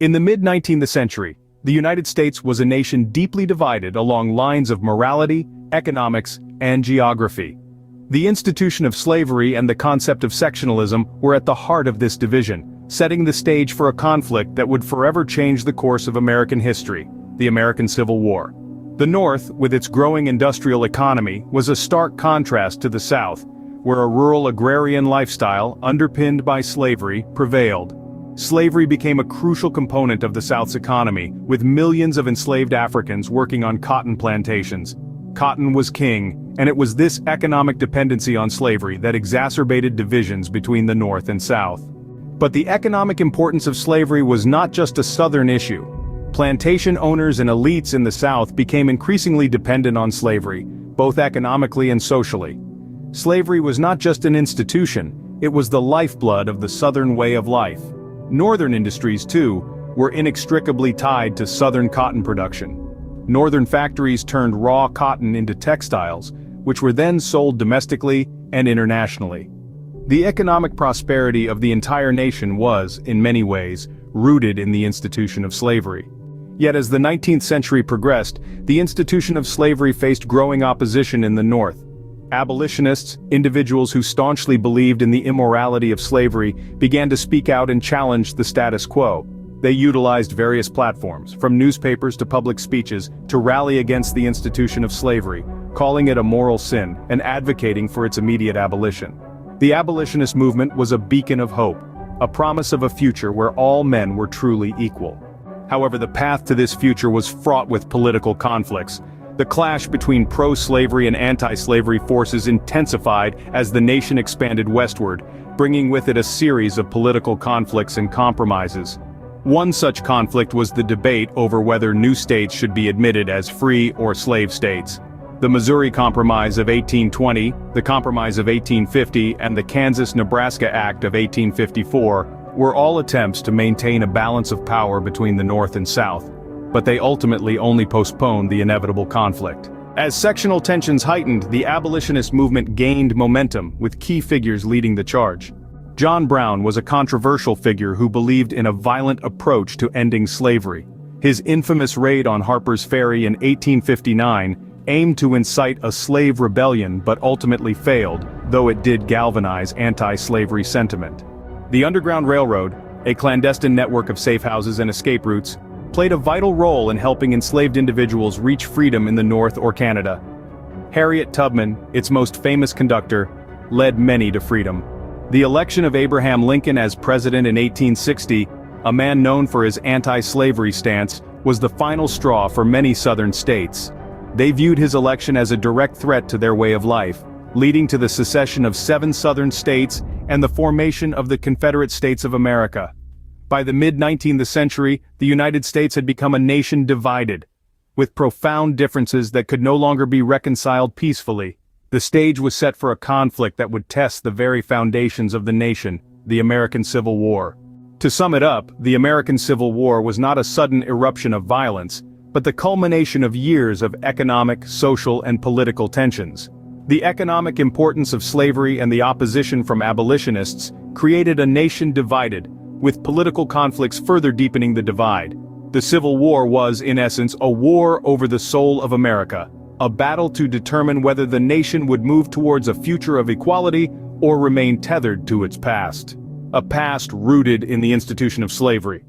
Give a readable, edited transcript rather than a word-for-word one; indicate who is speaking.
Speaker 1: In the mid-19th century, the United States was a nation deeply divided along lines of morality, economics, and geography. The institution of slavery and the concept of sectionalism were at the heart of this division, setting the stage for a conflict that would forever change the course of American history, the American Civil War. The North, with its growing industrial economy, was a stark contrast to the South, where a rural agrarian lifestyle, underpinned by slavery, prevailed. Slavery became a crucial component of the South's economy, with millions of enslaved Africans working on cotton plantations. Cotton was king, and it was this economic dependency on slavery that exacerbated divisions between the North and South. But the economic importance of slavery was not just a Southern issue. Plantation owners and elites in the South became increasingly dependent on slavery, both economically and socially. Slavery was not just an institution, it was the lifeblood of the Southern way of life. Northern industries, too, were inextricably tied to Southern cotton production. Northern factories turned raw cotton into textiles, which were then sold domestically and internationally. The economic prosperity of the entire nation was, in many ways, rooted in the institution of slavery. Yet as the 19th century progressed, the institution of slavery faced growing opposition in the North. Abolitionists, individuals who staunchly believed in the immorality of slavery, began to speak out and challenge the status quo. They utilized various platforms, from newspapers to public speeches, to rally against the institution of slavery, calling it a moral sin and advocating for its immediate abolition. The abolitionist movement was a beacon of hope, a promise of a future where all men were truly equal. However, the path to this future was fraught with political conflicts. The clash between pro-slavery and anti-slavery forces intensified as the nation expanded westward, bringing with it a series of political conflicts and compromises. One such conflict was the debate over whether new states should be admitted as free or slave states. The Missouri Compromise of 1820, the Compromise of 1850, and the Kansas-Nebraska Act of 1854 were all attempts to maintain a balance of power between the North and South, but they ultimately only postponed the inevitable conflict. As sectional tensions heightened, the abolitionist movement gained momentum, with key figures leading the charge. John Brown was a controversial figure who believed in a violent approach to ending slavery. His infamous raid on Harper's Ferry in 1859 aimed to incite a slave rebellion but ultimately failed, though it did galvanize anti-slavery sentiment. The Underground Railroad, a clandestine network of safe houses and escape routes, played a vital role in helping enslaved individuals reach freedom in the North or Canada. Harriet Tubman, its most famous conductor, led many to freedom. The election of Abraham Lincoln as president in 1860, a man known for his anti-slavery stance, was the final straw for many Southern states. They viewed his election as a direct threat to their way of life, leading to the secession of 7 Southern states and the formation of the Confederate States of America. By the mid-19th century, the United States had become a nation divided, with profound differences that could no longer be reconciled peacefully. The stage was set for a conflict that would test the very foundations of the nation, the American Civil War. To sum it up, the American Civil War was not a sudden eruption of violence, but the culmination of years of economic, social, and political tensions. The economic importance of slavery and the opposition from abolitionists created a nation divided, with political conflicts further deepening the divide. The Civil War was, in essence, a war over the soul of America, a battle to determine whether the nation would move towards a future of equality or remain tethered to its past. A past rooted in the institution of slavery.